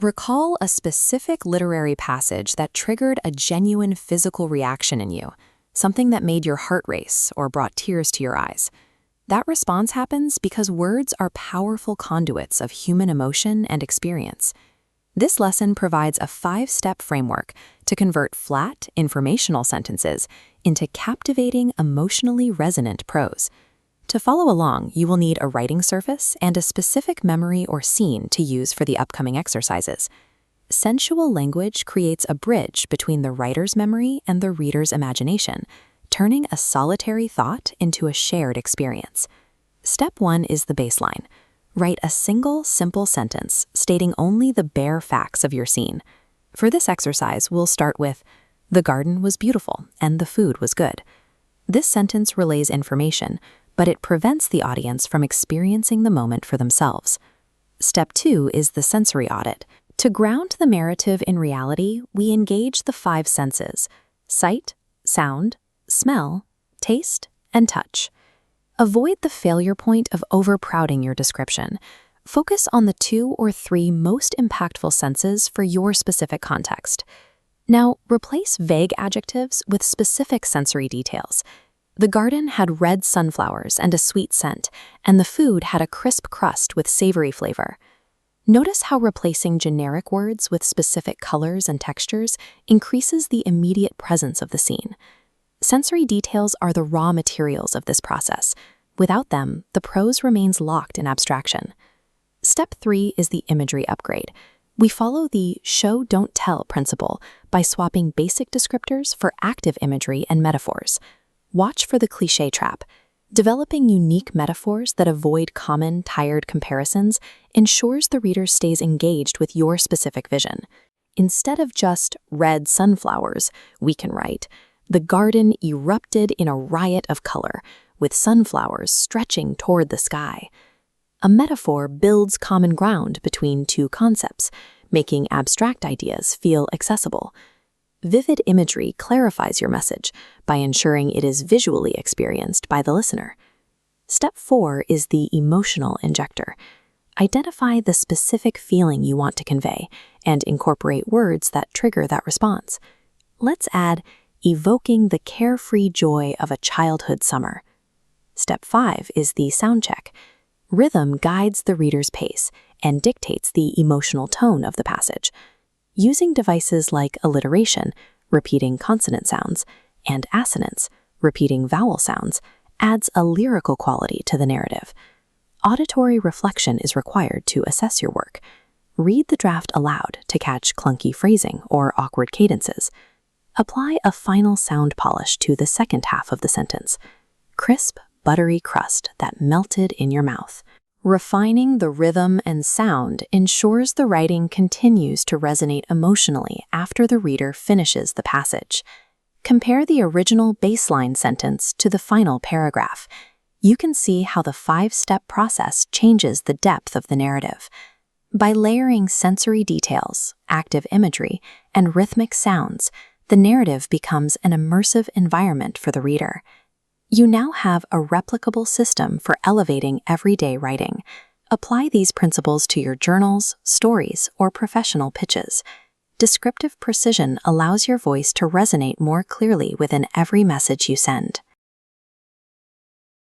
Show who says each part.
Speaker 1: Recall a specific literary passage that triggered a genuine physical reaction in you, something that made your heart race or brought tears to your eyes. That response happens because words are powerful conduits of human emotion and experience. This lesson provides a 5-step framework to convert flat, informational sentences into captivating, emotionally resonant prose. To follow along, you will need a writing surface and a specific memory or scene to use for the upcoming exercises. Sensual language creates a bridge between the writer's memory and the reader's imagination, turning a solitary thought into a shared experience. Step 1 is the baseline. Write a single, simple sentence stating only the bare facts of your scene. For this exercise, we'll start with, "The garden was beautiful and the food was good." This sentence relays information, but it prevents the audience from experiencing the moment for themselves. Step 2 is the sensory audit. To ground the narrative in reality, we engage the 5 senses: sight, sound, smell, taste, and touch. Avoid the failure point of overcrowding your description. Focus on the 2 or 3 most impactful senses for your specific context. Now, replace vague adjectives with specific sensory details. The garden had red sunflowers and a sweet scent, and the food had a crisp crust with savory flavor. Notice how replacing generic words with specific colors and textures increases the immediate presence of the scene. Sensory details are the raw materials of this process. Without them, the prose remains locked in abstraction. Step 3 is the imagery upgrade. We follow the show, don't tell principle by swapping basic descriptors for active imagery and metaphors. Watch for the cliché trap. Developing unique metaphors that avoid common, tired comparisons ensures the reader stays engaged with your specific vision. Instead of just red sunflowers, we can write, "The garden erupted in a riot of color, with sunflowers stretching toward the sky." A metaphor builds common ground between 2 concepts, making abstract ideas feel accessible. Vivid imagery clarifies your message by ensuring it is visually experienced by the listener. Step 4 is the emotional injector. Identify the specific feeling you want to convey and incorporate words that trigger that response. Let's add, "evoking the carefree joy of a childhood summer." Step 5 is the sound check. Rhythm guides the reader's pace and dictates the emotional tone of the passage. Using devices like alliteration, repeating consonant sounds, and assonance, repeating vowel sounds, adds a lyrical quality to the narrative. Auditory reflection is required to assess your work. Read the draft aloud to catch clunky phrasing or awkward cadences. Apply a final sound polish to the second half of the sentence. Crisp, buttery crust that melted in your mouth. Refining the rhythm and sound ensures the writing continues to resonate emotionally after the reader finishes the passage. Compare the original baseline sentence to the final paragraph. You can see how the 5-step process changes the depth of the narrative. By layering sensory details, active imagery, and rhythmic sounds, the narrative becomes an immersive environment for the reader. You now have a replicable system for elevating everyday writing. Apply these principles to your journals, stories, or professional pitches. Descriptive precision allows your voice to resonate more clearly within every message you send.